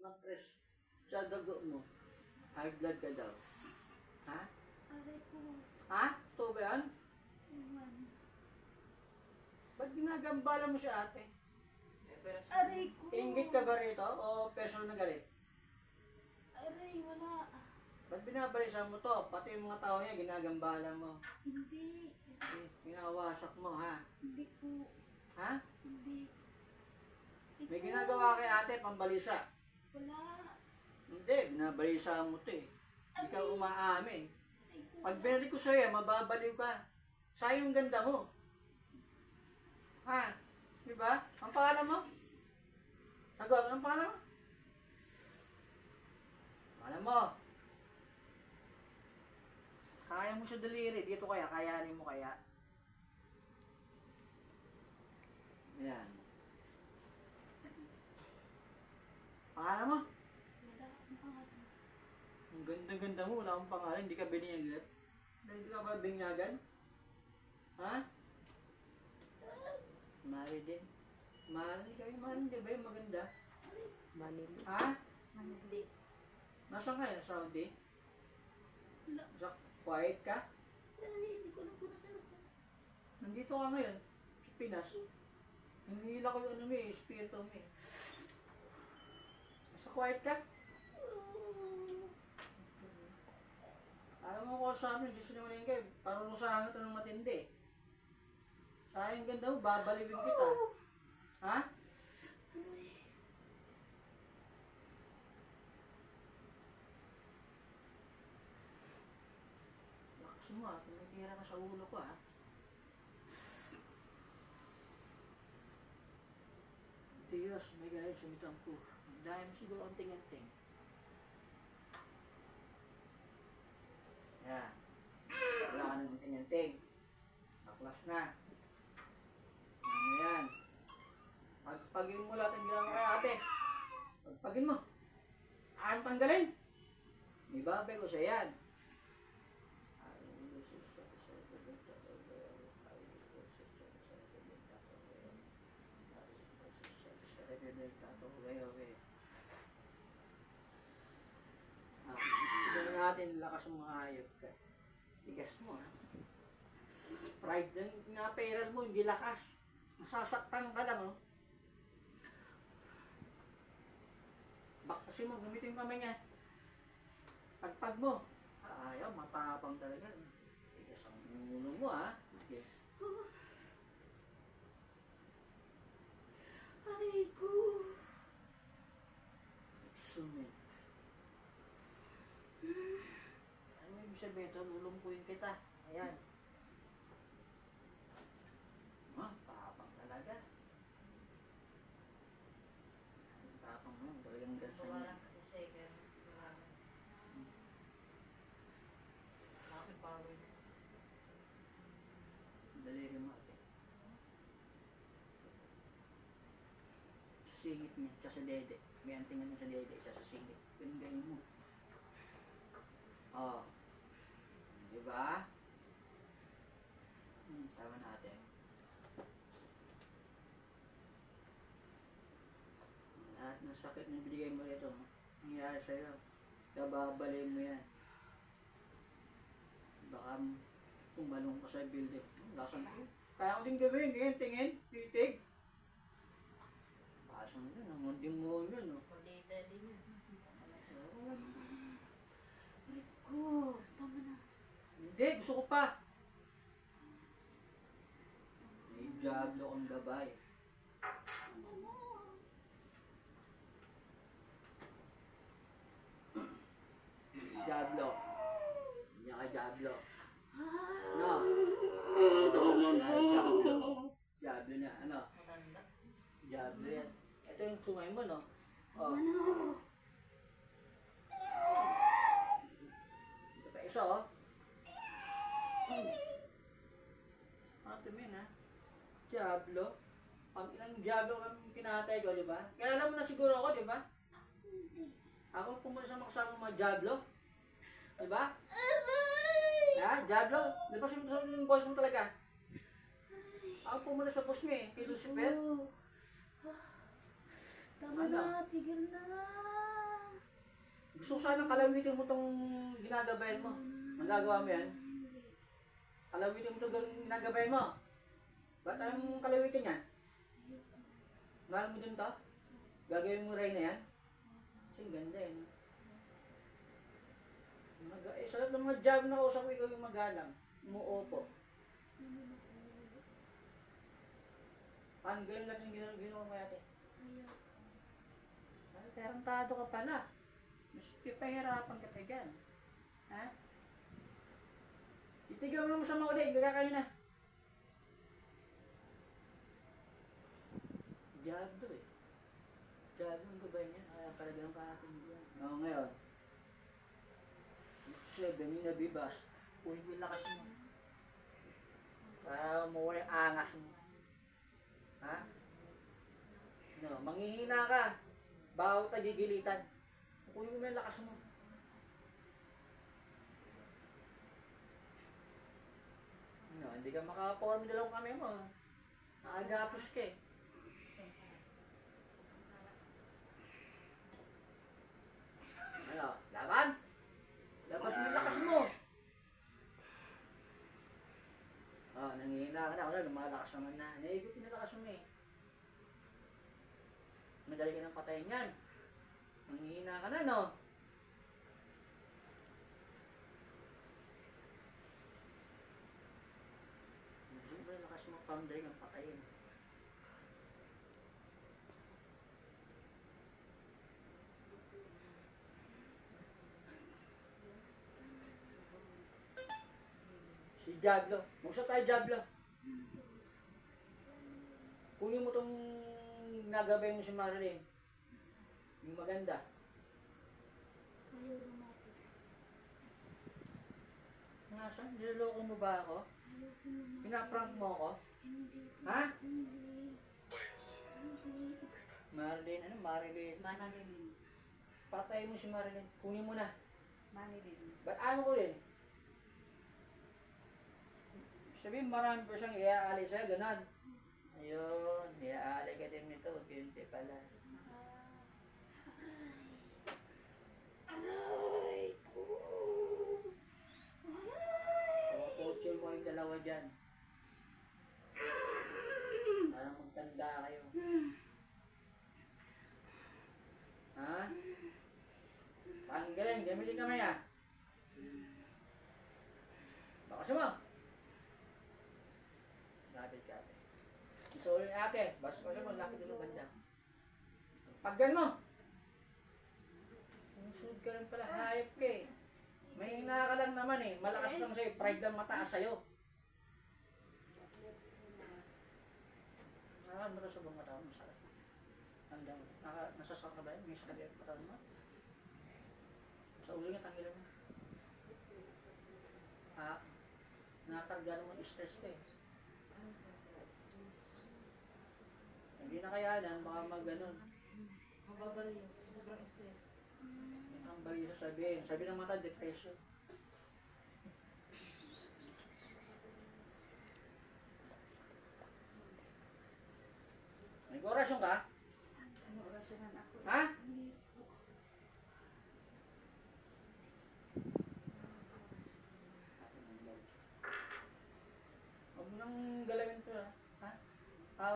Na-press sa dugo mo. High blood ka daw. Ha? Aray ko. Ha? Ito ba yan? Ewan. Ba't ginagambala mo si ate? Aray ko. Inggit ka ba rito? O personal na galit? Aray, wala. Ba't binabalisa mo to? Pati yung mga tao niya, ginagambala mo. Hindi. Ginawasak mo, ha? Hindi po. Ha? Hindi. May ginagawa kay ate, pambalisa. Wala. Hindi, binabalisa mo to eh. Hindi ka Aray. umaamin. Aray ko. Pag binalik ko sa'yo, mababaliw ka. Sayang ganda mo. Ha? Di ba? Ang pangalan mo? Sagot, anong pangalan mo? Pangalan mo? Kaya mo siya daliri. Dito kaya, kayanin mo kaya. Ayan. Pangalan mo? Wala akong pangalan. Ang ganda-ganda mo, wala akong pangalan, hindi ka binyagan. Hindi ka ba binyagan? Ha? Mari din. Mari kayo, Mari, di ba yung maganda? Manili. Ha? Manili. Nasaan ka? Saudi? Wala. Sa quiet ka? Aray, hindi ko na po nasan ako. Nandito ka ngayon, sa Pinas. Hinihila ko yung ano mo eh, espiritu mo eh. Sa quiet ka? Alam mo ko sa amin, sisinungaling kayo, parang usahan ito ng matindi. Sayang ganda mo, babaliwin kita. Ha? Lakas mo ha, tumitira ka sa ulo ko ha. Diyos, may gaya sumitang ko. Dahil mo siguro ang ting-ting. Yan. Wala ka ng ting-ting. Baklas na. Ano yan? Pagpagin mo lahat ang ginawa kay ate. Pagpagin mo. Ang tanggalin. May babay ko sa yan. Tignan natin lakas ng mga hayop ka. Tigas mo ha. Pride ng nga mo, hindi lakas. Masasaktan ka lang, oh. Bakasin mo, gamitin yung kamay niya. Pagpag mo. Ayaw, matapang talaga. Tigas ang ulo mo, ha. Okay. Aray ko. Excellent. Ano yung ibig sabihin ito? Lulungkuin kita. Ayan. Tapang talaga. Ang tapang mo, talagang gansan niya. Bawalan kasi siya eh, kaya bawalan. Kasi power niya. Daliri mo ate. Sa singit niya, tsaka sa dede. May antingan niya sa dede, tsaka sa singit. Ganyan mo. Oh. Diba? Tama natin. Lahat ng sakit na binigay mo rito, nangyari sa'yo. Kababalay mo yan. Baka tumalong ka sa building. Lasan ko. Kaya ko din gawin, ngayon, tingin, titig. Kaso mo yun, ang demonyo, no? Kulita din yun. Aray ko. Tama na. Hindi, gusto ko pa. May diablo kang gabay. Tama na. Diablo. Hindi ka diablo. Ah. No? Diablo. Diablo na. Ano? Matanda. Diablo yan. Ito yung sungay mo, no? Oh. Tama na. Ito pa isa, oh. Tumin, ha? Diablo. Pag ilang diablo kami kinatay ko, di ba? Kaya alam mo na siguro ako, di ba? Ako pumunta sa makasama mga diablo. Di ba? Ha? Diablo? Di ba yung boss mo talaga? Ako pumunta sa boss mo eh, kay Lucifer. Tama Ano? na. Tigil na. Gusto ko sana kalawitin mo tong ginagabayan mo. Nagagawa mo yan? Kalawitin mo tong ginagabayan mo. Ba't anong kalawitin yan? Mahal mo din to? Gagawin mo rin na yan? Kasi ganda yan. Sa lahat ng mga job na kausap ko, ikaw yung magalang. Umuopo. Paano ganun lahat yung ginawa mo yate? Tarantado ka pala. Mas pahirapan ka pa dyan. Ha? Itigaw mo sa mga ulit, bigla kayo na. Jado eh. Jado ang gabay niya. Kaya pala ganun ka akin dyan. Oo, ngayon. 7, yung nabibas. Uy, yung lakas mo. Para mawala yung angas mo. Ha? No, manghihina ka. Bawat tagigilitan. Kunin mo yung lakas mo. No, hindi ka makapower mo dalawang kami mo. Nakagapos ka eh. Ano? Laban? Labas mo yung lakas mo. Oh, nanghihina ka na. Wala, lumalakas naman na. Naigit yung lakas mo eh. Madali ka ng patayin yan. Manghihina ka na, no? Siyempre, lakas mo pa, madali kang patayin. Si Jablo. Mag-usap tayo, Jablo. Kunin mo tong nagabay mo si Marilyn. Yung maganda. Ayaw lumapit. Nasaan? Niloloko mo ba ako? Ayaw ko lumapit. Pinaprank mo ako? Hindi. Ha? Hindi. Hindi. Marilyn, ano? Marilyn. Manalilin. Patay mo si Marilyn. Kunin mo na. Manalilin. Ba't ano ko rin? Sabihin marami pa siyang iaali sa'yo, ganun. Ayun, iaali ka din nito. Kunti pala. Aray ko. Torture mo yung dalawa dyan. Parang magtanda kayo. Ha? Parang galing, gamitin ka maya. Bakas mo. Lapit ka ate. Sorry ate, basta mo, lapit dito banda. Paggan mo. Susunod ka rin pala, hayop ka eh. May hina ka lang naman eh, malakas lang sa'yo, pride lang mataas sa'yo. Nakakan mo na sa mga tao, masakit. Hanggang, nasasakit ka ba yun? May sakit yung katawan mo? Sa ulo niya, tangilan mo. Nakarga mo stress ka eh. Hindi na kayanan, baka mag-ganon. Mababali yun. Sobrang stress. Ang bali sasabihin. Sabi ng mata, depression. May orasyon ka? Ano orasyonan ako? Ha?